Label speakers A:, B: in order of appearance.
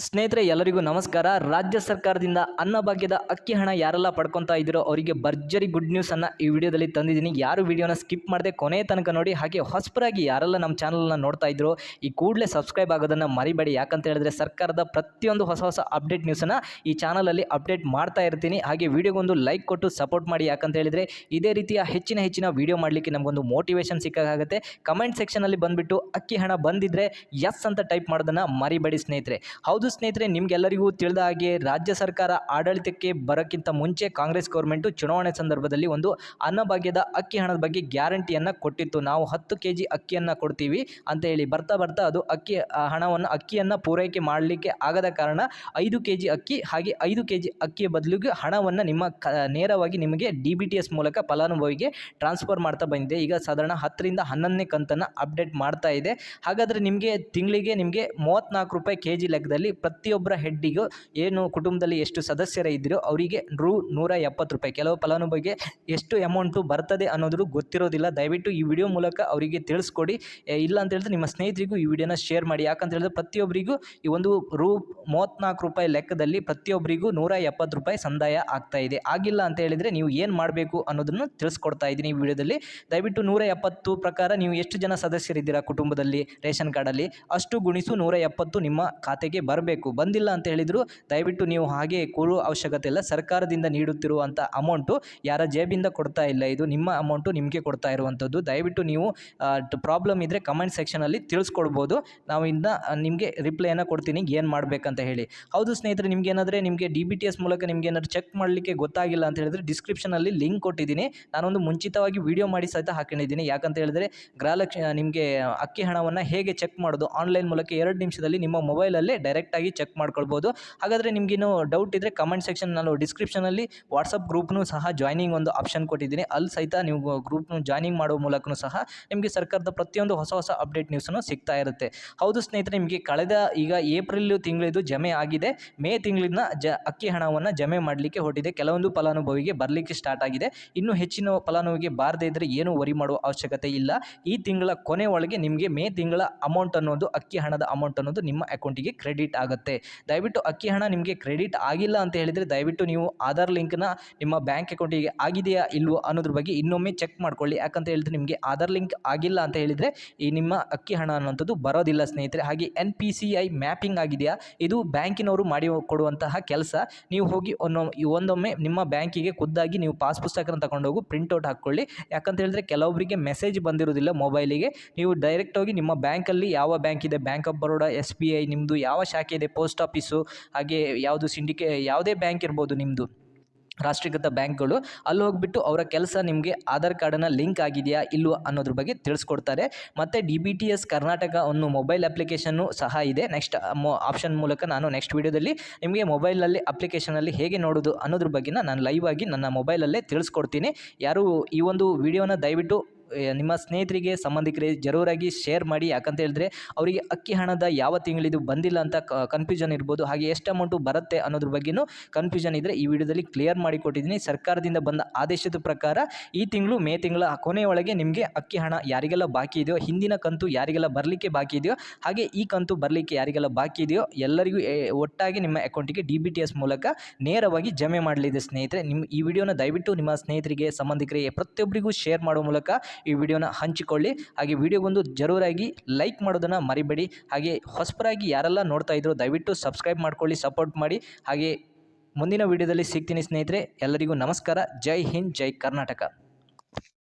A: ಸ್ನೇಹಿತರೆ ಎಲ್ಲರಿಗೂ ನಮಸ್ಕಾರ. ರಾಜ್ಯ ಸರ್ಕಾರದಿಂದ ಅನ್ನಭಾಗ್ಯದ ಅಕ್ಕಿ ಹಣ ಯಾರೆಲ್ಲ ಪಡ್ಕೊತಾ ಇದ್ದೀರೋ ಅವರಿಗೆ ಭರ್ಜರಿ ಗುಡ್ ನ್ಯೂಸ್ ಅನ್ನ ಈ ವಿಡಿಯೋದಲ್ಲಿ ತಂದಿದ್ದೀನಿ. ಯಾರು ವಿಡಿಯೋನ ಸ್ಕಿಪ್ ಮಾಡದೆ ಕೊನೆ ತನಕ ನೋಡಿ. ಹಾಗೆ ಹೊಸಬರಾಗಿ ಯಾರೆಲ್ಲ ನಮ್ಮ ಚಾನಲ್ನ ನೋಡ್ತಾ ಇದ್ರು ಈ ಕೂಡಲೇ ಸಬ್ಸ್ಕ್ರೈಬ್ ಆಗೋದನ್ನು ಮರಿಬೇಡಿ. ಯಾಕಂತ ಹೇಳಿದ್ರೆ ಸರ್ಕಾರದ ಪ್ರತಿಯೊಂದು ಹೊಸ ಅಪ್ಡೇಟ್ ನ್ಯೂಸನ್ನು ಈ ಚಾನಲಲ್ಲಿ ಅಪ್ಡೇಟ್ ಮಾಡ್ತಾ ಇರ್ತೀನಿ. ಹಾಗೆ ವಿಡಿಯೋಗೊಂದು ಲೈಕ್ ಕೊಟ್ಟು ಸಪೋರ್ಟ್ ಮಾಡಿ. ಯಾಕಂತ ಹೇಳಿದ್ರೆ ಇದೇ ರೀತಿಯ ಹೆಚ್ಚಿನ ವಿಡಿಯೋ ಮಾಡಲಿಕ್ಕೆ ನಮಗೊಂದು ಮೋಟಿವೇಶನ್ ಸಿಕ್ಕಾಗುತ್ತೆ. ಕಮೆಂಟ್ ಸೆಕ್ಷನಲ್ಲಿ ಬಂದುಬಿಟ್ಟು ಅಕ್ಕಿ ಹಣ ಬಂದಿದ್ರೆ ಎಸ್ ಅಂತ ಟೈಪ್ ಮಾಡೋದನ್ನು ಮರಿಬೇಡಿ ಸ್ನೇಹಿತರೆ. ಹೌದು ಸ್ನೇಹಿತರೆ, ನಿಮಗೆಲ್ಲರಿಗೂ ತಿಳಿದ ಹಾಗೆ ರಾಜ್ಯ ಸರ್ಕಾರ ಆಡಳಿತಕ್ಕೆ ಬರೋಕ್ಕಿಂತ ಮುಂಚೆ ಕಾಂಗ್ರೆಸ್ ಗೌರ್ಮೆಂಟು ಚುನಾವಣೆ ಸಂದರ್ಭದಲ್ಲಿ ಒಂದು ಅನ್ನಭಾಗ್ಯದ ಅಕ್ಕಿ ಹಣದ ಬಗ್ಗೆ ಗ್ಯಾರಂಟಿಯನ್ನು ಕೊಟ್ಟಿತ್ತು. ನಾವು 10 kg ಅಕ್ಕಿಯನ್ನು ಕೊಡ್ತೀವಿ ಅಂತ ಹೇಳಿ ಬರ್ತಾ ಅದು ಅಕ್ಕಿಯನ್ನು ಪೂರೈಕೆ ಮಾಡಲಿಕ್ಕೆ ಆಗದ ಕಾರಣ 5 kg ಅಕ್ಕಿ ಹಾಗೆ 5 kg ಅಕ್ಕಿಯ ಬದಲಿಗೆ ಹಣವನ್ನು ನೇರವಾಗಿ ನಿಮಗೆ DBTS ಮೂಲಕ ಫಲಾನುಭವಿಗೆ ಟ್ರಾನ್ಸ್ಫರ್ ಮಾಡ್ತಾ ಬಂದಿದೆ. ಈಗ ಸಾಧಾರಣ 10 ರಿಂದ 11ನೇ ಕಂತನ್ನು ಅಪ್ಡೇಟ್ ಮಾಡ್ತಾ ಇದೆ. ಹಾಗಾದರೆ ನಿಮಗೆ ತಿಂಗಳಿಗೆ 34 ರೂಪಾಯಿ kg ಲೆಕ್ಕದಲ್ಲಿ ಪ್ರತಿಯೊಬ್ಬರ ಹೆಡ್ಡಿಗೂ ಏನು ಕುಟುಂಬದಲ್ಲಿ ಎಷ್ಟು ಸದಸ್ಯರ ಇದ್ದರೂ ಅವರಿಗೆ 170 ರೂಪಾಯಿ. ಕೆಲವು ಫಲಾನುಭವಿಗೆ ಎಷ್ಟು ಅಮೌಂಟು ಬರ್ತದೆ ಅನ್ನೋದು ಗೊತ್ತಿರೋದಿಲ್ಲ. ದಯವಿಟ್ಟು ಈ ವಿಡಿಯೋ ಮೂಲಕ ಅವರಿಗೆ ತಿಳಿಸ್ಕೊಡಿ. ಇಲ್ಲ ಅಂತ ಹೇಳಿದ್ರೆ ನಿಮ್ಮ ಸ್ನೇಹಿತರಿಗೂ ಈ ವಿಡಿಯೋನ ಶೇರ್ ಮಾಡಿ. ಯಾಕಂತ ಹೇಳಿದ್ರೆ ಪ್ರತಿಯೊಬ್ಬರಿಗೂ ಈ ಒಂದು 34 ರೂಪಾಯಿ ಲೆಕ್ಕದಲ್ಲಿ ಪ್ರತಿಯೊಬ್ಬರಿಗೂ 170 ರೂಪಾಯಿ ಸಂದಾಯ ಆಗ್ತಾ ಇದೆ. ಆಗಿಲ್ಲ ಅಂತ ಹೇಳಿದರೆ ನೀವು ಏನು ಮಾಡಬೇಕು ಅನ್ನೋದನ್ನು ತಿಳಿಸ್ಕೊಡ್ತಾ ಇದ್ದೀನಿ ಈ ವಿಡಿಯೋದಲ್ಲಿ. ದಯವಿಟ್ಟು 170 ಪ್ರಕಾರ ನೀವು ಎಷ್ಟು ಜನ ಸದಸ್ಯರಿದ್ದೀರಾ ಕುಟುಂಬದಲ್ಲಿ ರೇಷನ್ ಕಾರ್ಡಲ್ಲಿ ಅಷ್ಟು ಗುಣಿಸು 170 ನಿಮ್ಮ ಖಾತೆಗೆ ಬರಬೇಕು. ಬಂದಿಲ್ಲ ಅಂತ ಹೇಳಿದ್ರು ದಯವಿಟ್ಟು ನೀವು ಹಾಗೆ ಕೂರುವ ಅವಶ್ಯಕತೆ ಇಲ್ಲ. ಸರ್ಕಾರದಿಂದ ನೀಡುತ್ತಿರುವಂಥ ಅಮೌಂಟು ಯಾರ ಜೇಬಿಂದ ಕೊಡ್ತಾ ಇಲ್ಲ, ಇದು ನಿಮ್ಮ ಅಮೌಂಟು ನಿಮಗೆ ಕೊಡ್ತಾ ಇರುವಂಥದ್ದು. ದಯವಿಟ್ಟು ನೀವು ಪ್ರಾಬ್ಲಮ್ ಇದ್ದರೆ ಕಮೆಂಟ್ ಸೆಕ್ಷನಲ್ಲಿ ತಿಳಿಸ್ಕೊಡ್ಬೋದು. ನಾವು ನಿಮಗೆ ರಿಪ್ಲೈಯನ್ನು ಕೊಡ್ತೀನಿ ಏನು ಮಾಡಬೇಕಂತ ಹೇಳಿ. ಹೌದು ಸ್ನೇಹಿತರೆ, ನಿಮಗೆ DBTS ಮೂಲಕ ನಿಮಗೇನಾದ್ರು ಚೆಕ್ ಮಾಡಲಿಕ್ಕೆ ಗೊತ್ತಾಗಿಲ್ಲ ಅಂತ ಹೇಳಿದ್ರೆ ಡಿಸ್ಕ್ರಿಪ್ಷನಲ್ಲಿ ಲಿಂಕ್ ಕೊಟ್ಟಿದ್ದೀನಿ. ನಾನೊಂದು ಮುಂಚಿತವಾಗಿ ವಿಡಿಯೋ ಮಾಡಿ ಸಹಿತ ಹಾಕೊಂಡಿದ್ದೀನಿ. ಯಾಕಂತ ಹೇಳಿದ್ರೆ ನಿಮಗೆ ಅಕ್ಕಿ ಹಣವನ್ನು ಹೇಗೆ ಚೆಕ್ ಮಾಡೋದು ಆನ್ಲೈನ್ ಮೂಲಕ 2 ನಿಮಿಷದಲ್ಲಿ ನಿಮ್ಮ ಮೊಬೈಲಲ್ಲೇ ಡೈರೆಕ್ಟಾಗಿ ಚೆಕ್ ಮಾಡ್ಕೊಳ್ಬೋದು. ಹಾಗಾದರೆ ನಿಮಗೇನು ಡೌಟ್ ಇದ್ದರೆ ಕಮೆಂಟ್ ಸೆಕ್ಷನ್, ನಾನು ಡಿಸ್ಕ್ರಿಪ್ಷನಲ್ಲಿ ವಾಟ್ಸಪ್ ಗ್ರೂಪ್ನೂ ಸಹ ಜಾಯ್ನಿಂಗ್ ಒಂದು ಆಪ್ಷನ್ ಕೊಟ್ಟಿದ್ದೀನಿ. ಅಲ್ಲಿ ಸಹಿತ ನೀವು ಗ್ರೂಪ್ನು ಜಾಯ್ನಿಂಗ್ ಮಾಡೋ ಮೂಲಕನೂ ಸಹ ನಿಮಗೆ ಸರ್ಕಾರದ ಪ್ರತಿಯೊಂದು ಹೊಸ ಅಪ್ಡೇಟ್ ನ್ಯೂಸನ್ನು ಸಿಗ್ತಾ ಇರುತ್ತೆ. ಹೌದು ಸ್ನೇಹಿತರೆ, ನಿಮಗೆ ಈಗ ಏಪ್ರಿಲ್ ತಿಂಗಳಿದು ಜಮೆ ಆಗಿದೆ. ಮೇ ತಿಂಗಳಿನ ಅಕ್ಕಿ ಹಣವನ್ನು ಜಮೆ ಮಾಡಲಿಕ್ಕೆ ಹೊರಟಿದೆ. ಕೆಲವೊಂದು ಫಲಾನುಭವಿಗೆ ಬರಲಿಕ್ಕೆ ಸ್ಟಾರ್ಟ್ ಆಗಿದೆ. ಇನ್ನೂ ಹೆಚ್ಚಿನ ಫಲಾನುಭವಿಗೆ ಬಾರದೇ ಇದ್ದರೆ ಏನೂ ವರಿ ಮಾಡುವ ಅವಶ್ಯಕತೆ ಇಲ್ಲ. ಈ ತಿಂಗಳ ಕೊನೆ ಒಳಗೆ ನಿಮಗೆ ಮೇ ತಿಂಗಳ ಅಮೌಂಟ್ ಅನ್ನೋದು, ಅಕ್ಕಿ ಹಣದ ಅಮೌಂಟ್ ಅನ್ನೋದು ನಿಮ್ಮ ಅಕೌಂಟಿಗೆ ಕ್ರೆಡಿಟ್ ಆಗುತ್ತೆ. ದಯವಿಟ್ಟು ಅಕ್ಕಿ ಹಣ ನಿಮಗೆ ಕ್ರೆಡಿಟ್ ಆಗಿಲ್ಲ ಅಂತ ಹೇಳಿದರೆ ದಯವಿಟ್ಟು ನೀವು ಆಧಾರ್ ಲಿಂಕ್ನ ನಿಮ್ಮ ಬ್ಯಾಂಕ್ ಅಕೌಂಟಿಗೆ ಆಗಿದೆಯಾ ಇಲ್ವೋ ಅನ್ನೋದ್ರ ಬಗ್ಗೆ ಇನ್ನೊಮ್ಮೆ ಚೆಕ್ ಮಾಡ್ಕೊಳ್ಳಿ. ಯಾಕಂತ ಹೇಳಿದ್ರೆ ನಿಮಗೆ ಆಧಾರ್ ಲಿಂಕ್ ಆಗಿಲ್ಲ ಅಂತ ಹೇಳಿದರೆ ಈ ನಿಮ್ಮ ಅಕ್ಕಿ ಹಣ ಅನ್ನೋಂಥದ್ದು ಬರೋದಿಲ್ಲ ಸ್ನೇಹಿತರೆ. ಹಾಗೆ NPCI ಮ್ಯಾಪಿಂಗ್ ಆಗಿದೆಯಾ, ಇದು ಬ್ಯಾಂಕಿನವರು ಮಾಡಿ ಕೊಡುವಂತಹ ಕೆಲಸ. ನೀವು ಹೋಗಿ ಒಂದೊಮ್ಮೆ ನಿಮ್ಮ ಬ್ಯಾಂಕಿಗೆ ಖುದ್ದಾಗಿ ನೀವು ಪಾಸ್ ಪುಸ್ತಕನ ತಗೊಂಡೋಗಿ ಪ್ರಿಂಟ್ಔಟ್ ಹಾಕ್ಕೊಳ್ಳಿ. ಯಾಕಂತ ಹೇಳಿದ್ರೆ ಕೆಲವೊಬ್ಬರಿಗೆ ಮೆಸೇಜ್ ಬಂದಿರೋದಿಲ್ಲ ಮೊಬೈಲಿಗೆ. ನೀವು ಡೈರೆಕ್ಟ್ ಹೋಗಿ ನಿಮ್ಮ ಬ್ಯಾಂಕಲ್ಲಿ ಯಾವ ಬ್ಯಾಂಕ್ ಇದೆ, ಬ್ಯಾಂಕ್ ಆಫ್ ಬರೋಡಾ, SBI, ನಿಮ್ಮದು ಯಾವ ಶಾಖೆ ಇದೆ, ಪೋಸ್ಟ್ ಆಫೀಸು, ಹಾಗೆ ಯಾವುದು ಯಾವುದೇ ಬ್ಯಾಂಕ್ ಇರ್ಬೋದು ನಿಮ್ಮದು ರಾಷ್ಟ್ರೀಕೃತ ಬ್ಯಾಂಕ್ಗಳು, ಅಲ್ಲಿ ಹೋಗಿಬಿಟ್ಟು ಅವರ ಕೆಲಸ ನಿಮಗೆ ಆಧಾರ್ ಕಾರ್ಡನ್ನು ಲಿಂಕ್ ಆಗಿದೆಯಾ ಇಲ್ವೋ ಅನ್ನೋದ್ರ ಬಗ್ಗೆ ತಿಳಿಸ್ಕೊಡ್ತಾರೆ. ಮತ್ತು DBTS ಕರ್ನಾಟಕ ಅನ್ನೋ ಮೊಬೈಲ್ ಅಪ್ಲಿಕೇಶನ್ನು ಸಹ ಇದೆ. ನೆಕ್ಸ್ಟ್ ಆಪ್ಷನ್ ಮೂಲಕ ನಾನು ನೆಕ್ಸ್ಟ್ ವೀಡಿಯೋದಲ್ಲಿ ನಿಮಗೆ ಮೊಬೈಲಲ್ಲಿ ಅಪ್ಲಿಕೇಶನಲ್ಲಿ ಹೇಗೆ ನೋಡೋದು ಅನ್ನೋದ್ರ ಬಗ್ಗೆ ನಾನು ಲೈವ್ ಆಗಿ ನನ್ನ ಮೊಬೈಲಲ್ಲೇ ತಿಳಿಸ್ಕೊಡ್ತೀನಿ. ಯಾರು ಈ ಒಂದು ವಿಡಿಯೋನ ದಯವಿಟ್ಟು ನಿಮ್ಮ ಸ್ನೇಹಿತರಿಗೆ, ಸಂಬಂಧಿಕರಿಗೆ ಜರೂರಾಗಿ ಶೇರ್ ಮಾಡಿ. ಯಾಕಂತ ಹೇಳಿದ್ರೆ ಅವರಿಗೆ ಅಕ್ಕಿ ಹಣದ ಯಾವ ತಿಂಗಳಿದು ಬಂದಿಲ್ಲ ಅಂತ ಕನ್ಫ್ಯೂಷನ್ ಇರ್ಬೋದು. ಹಾಗೆ ಎಷ್ಟು ಅಮೌಂಟು ಬರುತ್ತೆ ಅನ್ನೋದ್ರ ಬಗ್ಗೆಯೂ ಕನ್ಫ್ಯೂಷನ್ ಇದ್ದರೆ ಈ ವಿಡಿಯೋದಲ್ಲಿ ಕ್ಲಿಯರ್ ಮಾಡಿ ಕೊಟ್ಟಿದ್ದೀನಿ. ಸರ್ಕಾರದಿಂದ ಬಂದ ಆದೇಶದ ಪ್ರಕಾರ ಈ ತಿಂಗಳು ಮೇ ತಿಂಗಳ ಕೊನೆಯೊಳಗೆ ನಿಮಗೆ ಅಕ್ಕಿ ಹಣ ಯಾರಿಗೆಲ್ಲ ಬಾಕಿ ಇದೆಯೋ, ಹಿಂದಿನ ಕಂತು ಯಾರಿಗೆಲ್ಲ ಬರಲಿಕ್ಕೆ ಬಾಕಿ ಇದೆಯೋ, ಹಾಗೆ ಈ ಕಂತು ಬರಲಿಕ್ಕೆ ಯಾರಿಗೆಲ್ಲ ಬಾಕಿ ಇದೆಯೋ ಎಲ್ಲರಿಗೂ ಒಟ್ಟಾಗಿ ನಿಮ್ಮ ಅಕೌಂಟಿಗೆ DBTS ಮೂಲಕ ನೇರವಾಗಿ ಜಮೆ ಮಾಡಲಿದೆ ಸ್ನೇಹಿತರೆ. ಈ ವಿಡಿಯೋನ ದಯವಿಟ್ಟು ನಿಮ್ಮ ಸ್ನೇಹಿತರಿಗೆ, ಸಂಬಂಧಿಕರಿಗೆ ಪ್ರತಿಯೊಬ್ಬರಿಗೂ ಶೇರ್ ಮಾಡೋ ಮೂಲಕ ಈ ವಿಡಿಯೋನ ಹಂಚಿಕೊಳ್ಳಿ. ಹಾಗೆ ವಿಡಿಯೋಗೊಂದು ಜರೂರಾಗಿ ಲೈಕ್ ಮಾಡೋದನ್ನು ಮರಿಬೇಡಿ. ಹಾಗೆ ಹೊಸಬರಾಗಿ ಯಾರೆಲ್ಲ ನೋಡ್ತಾ ಇದ್ರು ದಯವಿಟ್ಟು ಸಬ್ಸ್ಕ್ರೈಬ್ ಮಾಡ್ಕೊಳ್ಳಿ, ಸಪೋರ್ಟ್ ಮಾಡಿ. ಹಾಗೆ ಮುಂದಿನ ವಿಡಿಯೋದಲ್ಲಿ ಸಿಗ್ತೀನಿ ಸ್ನೇಹಿತರೆ. ಎಲ್ಲರಿಗೂ ನಮಸ್ಕಾರ. ಜೈ ಹಿಂದ್, ಜೈ ಕರ್ನಾಟಕ.